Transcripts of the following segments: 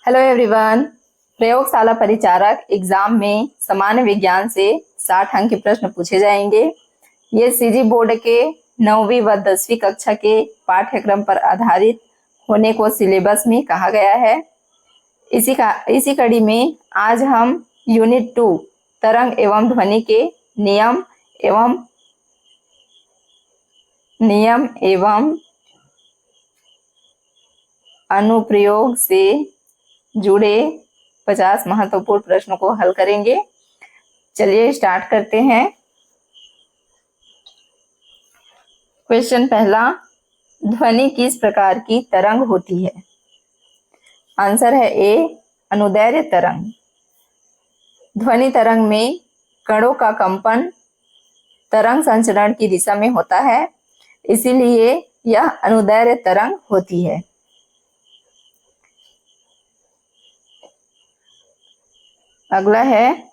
Hello everyone. प्रयोगशाला Paricharak exam में सामान्य विज्ञान से 60 अंक के प्रश्न पूछे जाएंगे। ये सीजी बोर्ड के 9वीं व 10वीं कक्षा के पाठ्यक्रम पर आधारित होने को सिलेबस में कहा गया है। इसी कड़ी में आज हम यूनिट 2 तरंग एवं ध्वनि के नियम एवं अनुप्रयोग से जुड़े 50 महत्वपूर्ण प्रश्नों को हल करेंगे। चलिए स्टार्ट करते हैं। क्वेश्चन पहला, ध्वनि किस प्रकार की तरंग होती है? आंसर है ए, अनुदैर्घ्य तरंग। ध्वनि तरंग में कणों का कंपन तरंग संचरण की दिशा में होता है, इसीलिए यह अनुदैर्घ्य तरंग होती है। अगला है,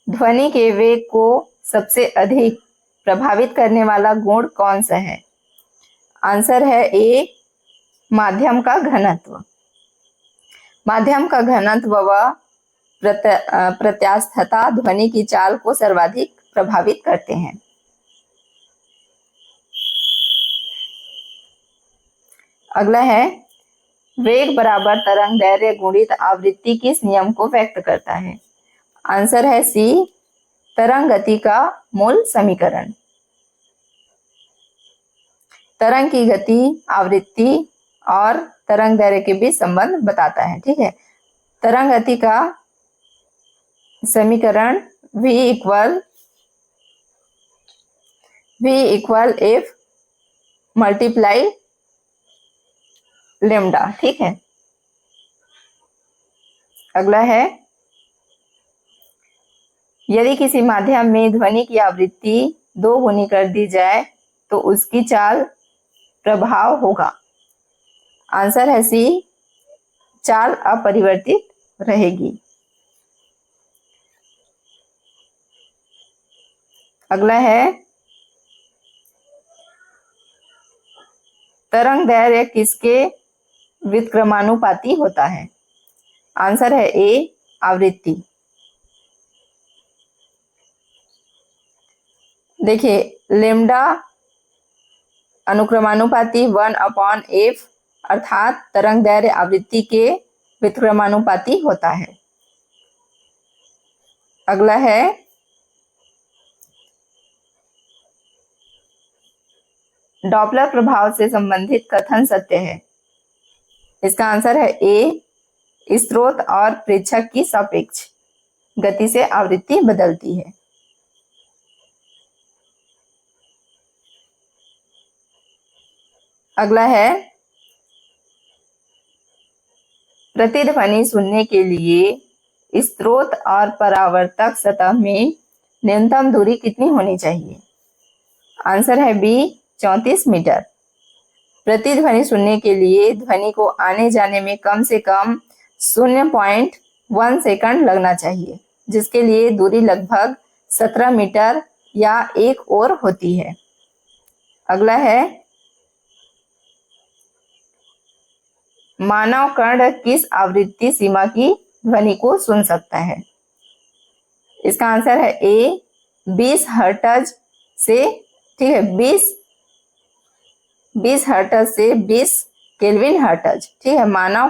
ध्वनि के वेग को सबसे अधिक प्रभावित करने वाला गुण कौन सा है? आंसर है ए, माध्यम का घनत्व। माध्यम का घनत्व व प्रत्यास्थता ध्वनि की चाल को सर्वाधिक प्रभावित करते हैं। अगला है, वेग बराबर तरंग दैर्घ्य गुणित आवृत्ति किस नियम को व्यक्त करता है? आंसर है सी, तरंग गति का मूल समीकरण। तरंग की गति आवृत्ति और तरंग दैर्घ्य के बीच संबंध बताता है। ठीक है, तरंग गति का समीकरण v equal F multiply lambda. ठीक है। अगला है, यदि किसी माध्यम में ध्वनि की आवृत्ति 2 गुनी कर दी जाए तो उसकी चाल प्रभाव होगा। आंसर है सी, चाल अपरिवर्तित रहेगी। अगला है, तरंग दैर्घ्य किसके व्युत्क्रमानुपाती होता है? आंसर है ए, आवृत्ति। देखिए, लेमडा अनुक्रमानुपाती 1/f अर्थात तरंग दैर्घ्य आवृत्ति के व्युत्क्रमानुपाती होता है। अगला है, डॉपलर प्रभाव से संबंधित कथन सत्य है? इसका आंसर है ए, स्रोत और प्रेक्षक की सापेक्ष गति से आवृत्ति बदलती है। अगला है, प्रतिध्वनि सुनने के लिए स्रोत और परावर्तक सतह में न्यूनतम दूरी कितनी होनी चाहिए? आंसर है बी, 34 मीटर। प्रतिध्वनि सुनने के लिए ध्वनि को आने जाने में कम से कम 0.1 सेकंड लगना चाहिए, जिसके लिए दूरी लगभग 17 मीटर या 1 ओर होती है। अगला है, मानव कर्ण किस आवृत्ति सीमा की ध्वनि को सुन सकता है? इसका आंसर है ए, 20 हर्ट्ज से, ठीक है, 20 हर्ट्ज से 20 केल्विन हर्ट्ज। ठीक है, मानव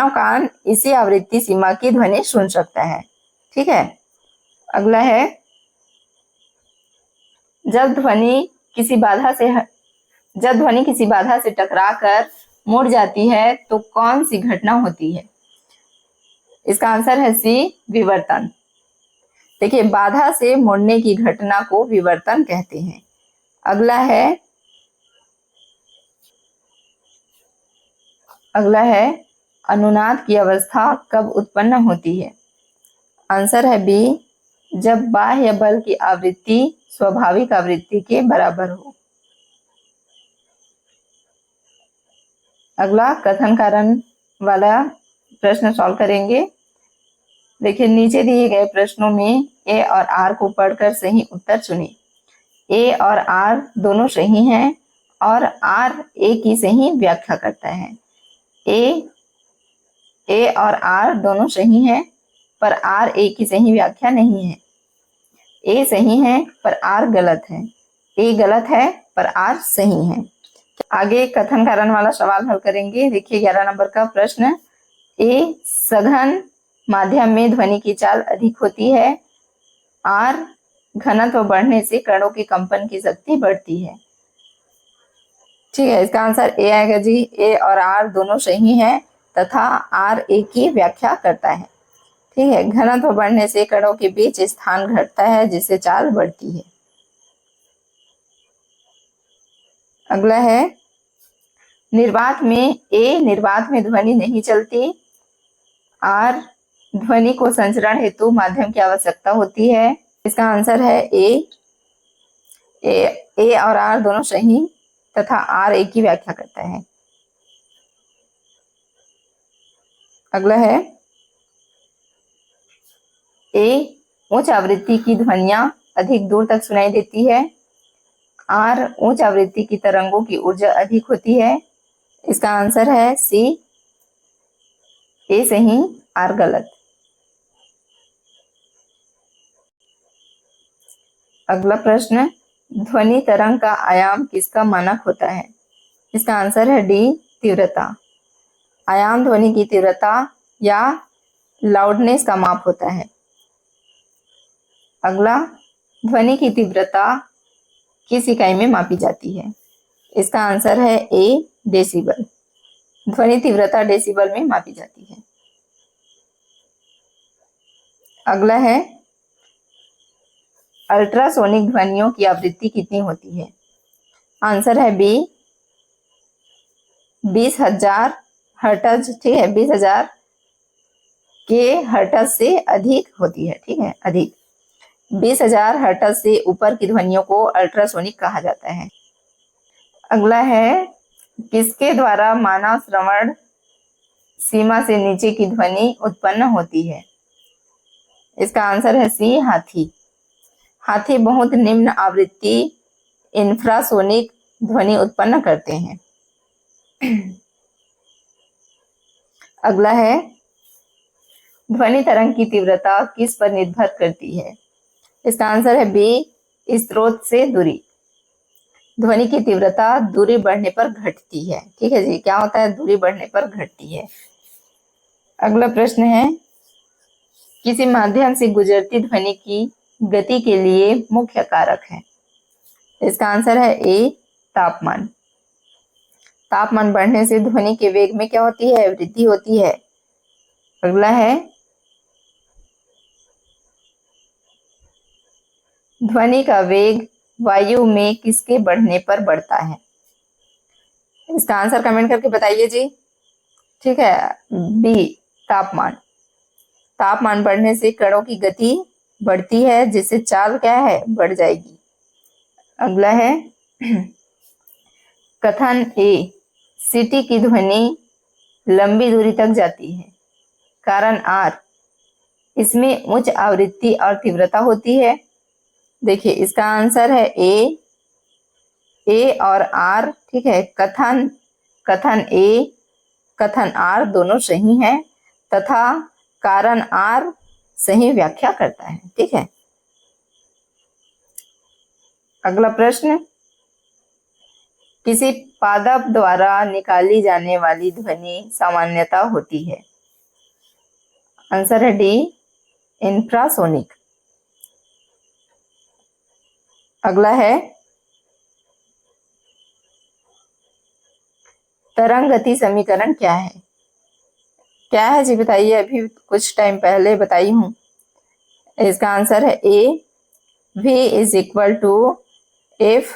कान इसी आवृत्ति सीमा की ध्वनि सुन सकता है। ठीक है। अगला है, जब ध्वनि किसी बाधा से टकराकर मुड़ जाती है तो कौन सी घटना होती है? इसका आंसर है सी, विवर्तन। देखिए, बाधा से मुड़ने की घटना को विवर्तन कहते हैं। अगला है, अनुनाद की अवस्था कब उत्पन्न होती है? आंसर है बी, जब बाह्य बल की आवृत्ति स्वाभाविक आवृत्ति के बराबर हो। अगला कथन कारण वाला प्रश्न सॉल्व करेंगे। देखिए, नीचे दिए गए प्रश्नों में ए और आर को पढ़कर सही उत्तर चुनें। ए और आर दोनों सही हैं और आर ए की सही व्याख्या करता है। ए और आर दोनों सही हैं, पर आर ए की सही व्याख्या नहीं है। ए सही है पर आर गलत है, ए गलत है पर आर सही है। आगे कथन कारण वाला सवाल हल करेंगे। देखिए 11 नंबर का प्रश्न, ए सघन माध्यम में ध्वनि की चाल अधिक होती है, आर घनत्व बढ़ने से कणों के कंपन की शक्ति बढ़ती है। ठीक है, इसका आंसर ए आएगा जी। ए और आर दोनों सही हैं तथा आर ए की व्याख्या करता है। ठीक है, घनत्व बढ़ने से कणों के बीच स्थान घटता है जिससे चाल बढ़ती है। अगला है, निर्वात में ध्वनि नहीं चलती, आर ध्वनि को संचरण हेतु माध्यम की आवश्यकता होती है। इसका आंसर है ए और आर दोनों सही तथा आर ए की व्याख्या करता है। अगला है, ए उच्च आवृत्ति की ध्वनियां अधिक दूर तक सुनाई देती है, आर उच्च आवृत्ति की तरंगों की ऊर्जा अधिक होती है। इसका आंसर है सी, ए सही आर गलत। अगला प्रश्न, ध्वनि तरंग का आयाम किसका मानक होता है? इसका आंसर है डी, तीव्रता। आयाम ध्वनि की तीव्रता या लाउडनेस का माप होता है। अगला, ध्वनि की तीव्रता किस इकाई में मापी जाती है? इसका आंसर है ए, डेसिबल। ध्वनि तीव्रता डेसिबल में मापी जाती है। अगला है, अल्ट्रासोनिक ध्वनियों की आवृत्ति कितनी होती है? आंसर है बी, 20,000 हर्ट्ज। ठीक है, 20,000 के हर्ट्ज से अधिक होती है। ठीक है, अधिक 20,000 हर्ट्ज से ऊपर की ध्वनियों को अल्ट्रासोनिक कहा जाता है। अगला है, किसके द्वारा मानव श्रवण सीमा से नीचे की ध्वनि उत्पन्न होती है? इसका आंसर है सी, हाथी। हाथी बहुत निम्न आवृत्ति इंफ्रासोनिक ध्वनि उत्पन्न करते हैं। अगला है, ध्वनि तरंग की तीव्रता किस पर निर्भर करती है? इसका आंसर है बी, स्रोत से दूरी। ध्वनि की तीव्रता दूरी बढ़ने पर घटती है। ठीक है जी, क्या होता है? दूरी बढ़ने पर घटती है। अगला प्रश्न है, किसी माध्यम से गुजरती ध्वनि की गति के लिए मुख्य कारक है? इसका आंसर है ए, तापमान। तापमान बढ़ने से ध्वनि के वेग में क्या होती है? वृद्धि होती है। अगला है, ध्वनि का वेग वायु में किसके बढ़ने पर बढ़ता है? इसका आंसर कमेंट करके बताइए जी। ठीक है, बी, तापमान। तापमान बढ़ने से कणों की गति बढ़ती है जिससे चाल क्या है? बढ़ जाएगी। अगला है, कथन ए, सीटी की ध्वनि लंबी दूरी तक जाती है, कारण आर। इसमें उच्च आवृत्ति और तीव्रता होती है। देखिए, इसका आंसर है ए और आर। ठीक है, कथन ए, कथन आर दोनों सही हैं तथा कारण आर सही व्याख्या करता है। ठीक है, अगला प्रश्न, किसी पादप द्वारा निकाली जाने वाली ध्वनि सामान्यता होती है? आंसर है डी, इंफ्रासोनिक। अगला है, तरंग गति समीकरण क्या है? क्या है जी बताइए, अभी कुछ टाइम पहले बताई हूं। इसका आंसर है A, v is equal to F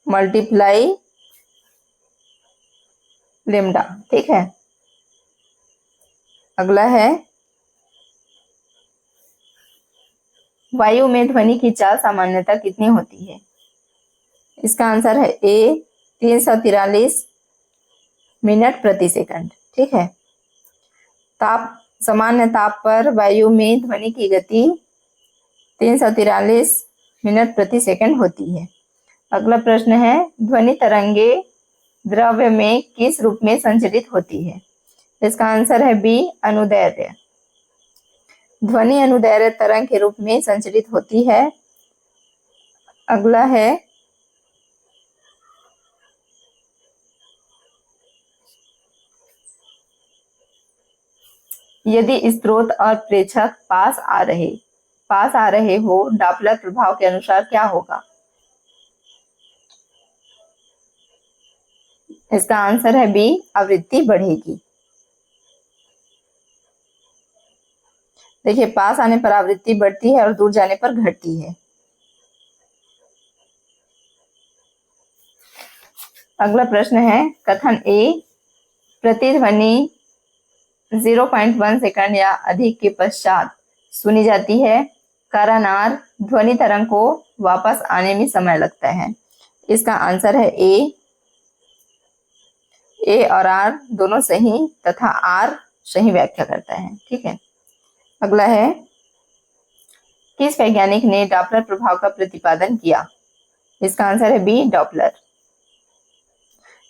multiply lambda. ठीक है, अगला है, वायु में ध्वनि की चाल सामान्यता कितनी होती है? इसका आंसर है ए, 343 मिनट प्रति सेकंड। ठीक है, सामान्य ताप पर वायु में ध्वनि की गति 343 मिनट प्रति सेकंड होती है। अगला प्रश्न है, ध्वनि तरंगे द्रव्य में किस रूप में संचरित होती है? इसका आंसर है बी, अनुदैर्ध्य। ध्वनि अनुदैर्ध्य तरंग के रूप में संचरित होती है। अगला है, यदि स्रोत और प्रेक्षक पास आ रहे हो, डॉपलर प्रभाव के अनुसार क्या होगा? इसका आंसर है बी, आवृत्ति बढ़ेगी। देखिए, पास आने पर आवृत्ति बढ़ती है और दूर जाने पर घटती है। अगला प्रश्न है, कथन ए प्रतिध्वनि 0.1 सेकंड या अधिक के पश्चात सुनी जाती है, कारण आर ध्वनि तरंग को वापस आने में समय लगता है। इसका आंसर है ए और आर दोनों सही तथा आर सही व्याख्या करता है। ठीक है। अगला है, किस वैज्ञानिक ने डॉपलर प्रभाव का प्रतिपादन किया? इसका आंसर है बी, डॉपलर।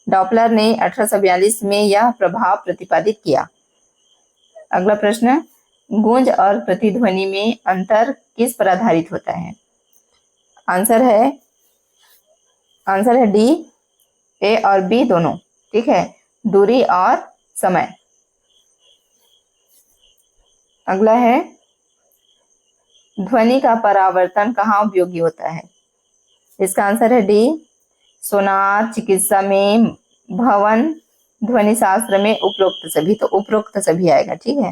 डॉपलर ने 1842 में यह प्रभाव प्रतिपादित किया। अगला प्रश्न, गूंज और प्रतिध्वनि में अंतर किस पर आधारित होता है? आंसर है डी, ए और बी दोनों। ठीक है, दूरी और समय। अगला है, ध्वनि का परावर्तन कहाँ उपयोगी होता है? इसका आंसर है डी, सोनार, चिकित्सा में, भवन, ध्वनि शास्त्र में, उपरोक्त सभी। तो उपरोक्त सभी आएगा। ठीक है,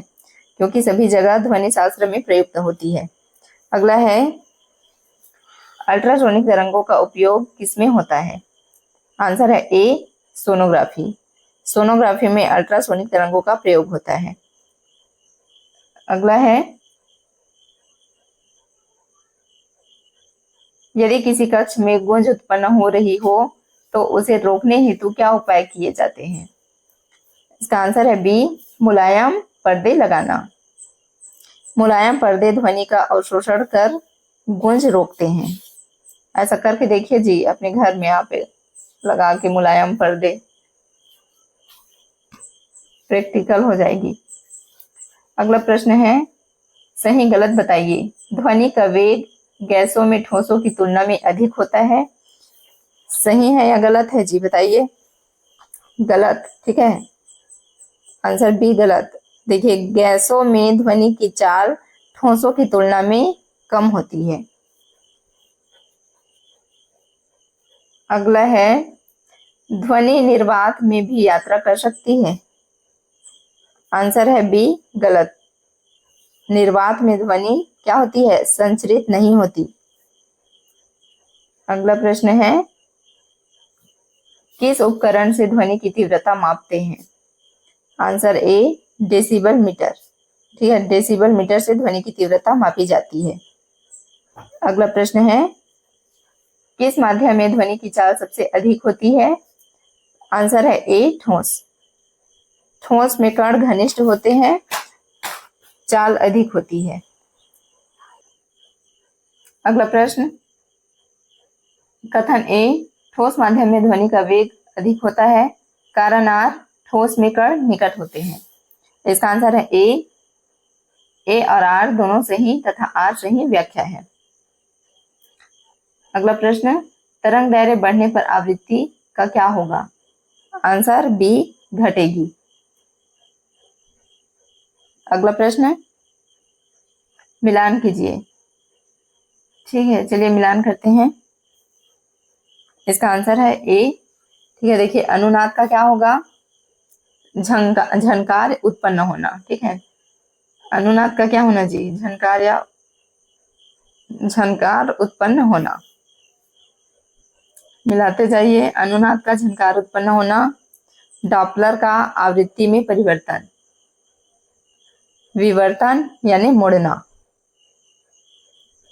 क्योंकि सभी जगह ध्वनि शास्त्र में प्रयुक्त होती है। अगला है, अल्ट्रासोनिक तरंगों का उपयोग किसमें होता है? आंसर है ए, सोनोग्राफी। सोनोग्राफी में अल्ट्रासोनिक तरंगों का प्रयोग होता है। अगला है, यदि किसी कक्ष में गूंज उत्पन्न हो रही हो तो उसे रोकने हेतु क्या उपाय किए जाते हैं? इसका आंसर है बी, मुलायम पर्दे लगाना। मुलायम पर्दे ध्वनि का अवशोषण कर गूंज रोकते हैं। ऐसा करके देखिए जी अपने घर में, आप लगा के मुलायम पर्दे, प्रैक्टिकल हो जाएगी। अगला प्रश्न है, सही गलत बताइए। ध्वनि का वेग गैसों में ठोसों की तुलना में अधिक होता है। सही है या गलत है जी, बताइए। गलत। ठीक है, आंसर बी, गलत। देखिए, गैसों में ध्वनि की चाल ठोसों की तुलना में कम होती है। अगला है, ध्वनि निर्वात में भी यात्रा कर सकती है। आंसर है बी, गलत। निर्वात में ध्वनि क्या होती है? संचरित नहीं होती। अगला प्रश्न है, किस उपकरण से ध्वनि की तीव्रता मापते हैं? Answer A, decibel meter. ठीक है, डेसिबल मीटर से ध्वनि की तीव्रता मापी जाती है। अगला प्रश्न है, किस माध्यम में ध्वनि की चाल सबसे अधिक होती है? आंसर है ए, ठोस। ठोस में कण घनिष्ठ होते हैं, चाल अधिक होती है। अगला प्रश्न, कथन ए ठोस माध्यम में ध्वनि का वेग अधिक होता है, कारण आर ठोस में कण निकट होते हैं। इसका आंसर है ए और आर दोनों सही तथा आर सही व्याख्या है। अगला प्रश्न, तरंग दैर्घ्य बढ़ने पर आवृत्ति का क्या होगा? आंसर बी, घटेगी। अगला प्रश्न, मिलान कीजिए। ठीक है, चलिए मिलान करते हैं। इसका आंसर है ए। ठीक है, देखिए, अनुनाद का क्या होगा? झनकार उत्पन्न होना। ठीक है, अनुनाद का क्या होना जी? झनकार उत्पन्न होना। मिलाते जाइए। अनुनाद का झनकार उत्पन्न होना, डॉपलर का आवृत्ति में परिवर्तन, विवर्तन यानी मुड़ना,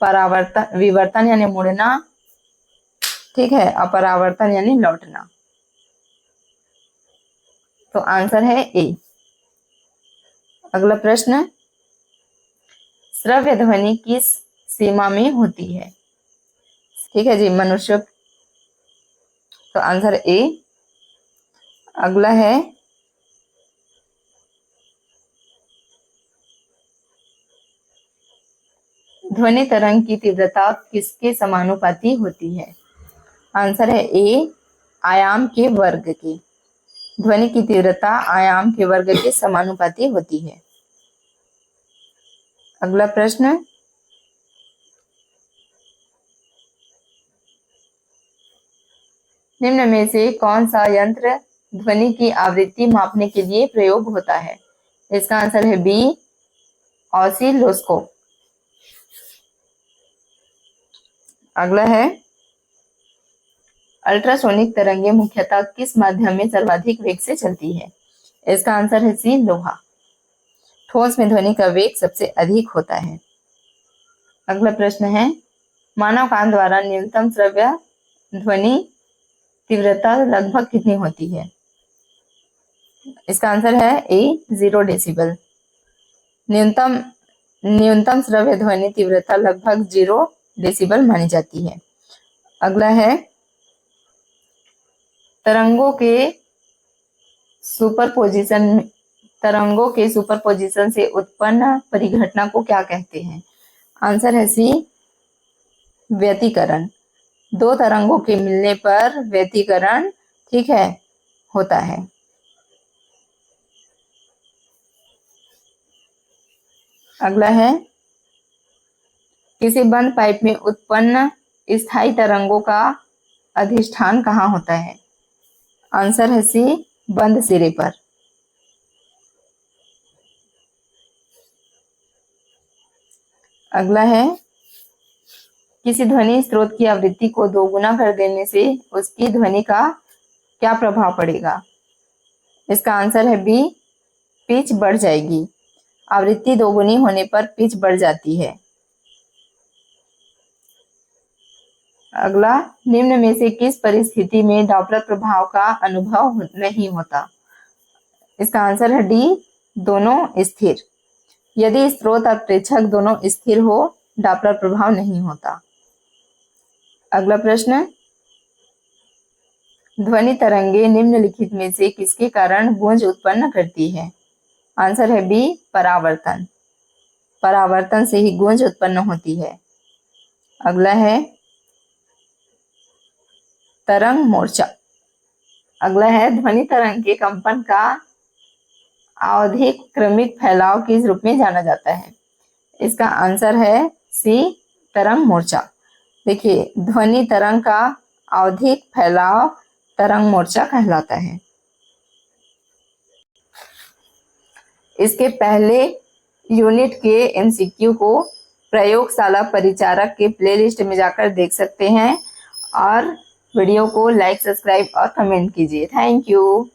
परावर्तन, विवर्तन यानी मुड़ना। ठीक है, अपरावर्तन यानी लौटना। तो आंसर है ए। अगला प्रश्न, श्रव्य ध्वनि किस सीमा में होती है? ठीक है जी, मनुष्य तो आंसर ए। अगला है ध्वनि तरंग की तीव्रता किसके समानुपाती होती है? आंसर है ए, आयाम के वर्ग के। ध्वनि की तीव्रता आयाम के वर्ग के समानुपाती होती है। अगला प्रश्न, निम्न में से कौन सा यंत्र ध्वनि की आवृत्ति मापने के लिए प्रयोग होता है? इसका आंसर है बी, ऑसिलोस्कोप। अगला है अल्ट्रासोनिक तरंगें मुख्यतः किस माध्यम में सर्वाधिक वेग से चलती है? इसका आंसर है सी, लोहा। ठोस में ध्वनि का वेग सबसे अधिक होता है। अगला प्रश्न है मानव कान द्वारा न्यूनतम श्रव्य ध्वनि तीव्रता लगभग कितनी होती है? इसका आंसर है ए, 0 डेसिबल। न्यूनतम श्रव्य ध्वनि तीव्रता लगभग 0 डेसिबल मानी जाती है। अगला है तरंगों के सुपरपोजिशन से उत्पन्न परिघटना को क्या कहते हैं? आंसर है सी, व्यतिकरण। दो तरंगों के मिलने पर व्यतिकरण, ठीक है, होता है। अगला है किसी बंद पाइप में उत्पन्न स्थायी तरंगों का अधिष्ठान कहाँ होता है? आंसर है सी, बंद सिरे पर। अगला है किसी ध्वनि स्रोत की आवृत्ति को दोगुना कर देने से उसकी ध्वनि का क्या प्रभाव पड़ेगा? इसका आंसर है बी, पिच बढ़ जाएगी। आवृत्ति दोगुनी होने पर पिच बढ़ जाती है। अगला, निम्न में से किस परिस्थिति में डॉपलर प्रभाव का अनुभव नहीं होता? इसका आंसर है डी, दोनों स्थिर। यदि स्रोत और प्रेक्षक दोनों स्थिर हो, डॉपलर प्रभाव नहीं होता। अगला प्रश्न, ध्वनि तरंगे निम्नलिखित में से किसके कारण गूंज उत्पन्न करती है? आंसर है बी, परावर्तन। परावर्तन से ही गूंज उत्पन्न होती है। अगला है तरंग मोर्चा। अगला है ध्वनि तरंग के कंपन का आवधिक क्रमिक फैलाव किस रूप में जाना जाता है? इसका आंसर है सी, तरंग मोर्चा। देखिए, ध्वनि तरंग का आवधिक फैलाव तरंग मोर्चा कहलाता है। इसके पहले यूनिट के एमसीक्यू को प्रयोगशाला परिचारक के प्लेलिस्ट में जाकर देख सकते हैं और वीडियो को लाइक, सब्सक्राइब और कमेंट कीजिए। Thank you.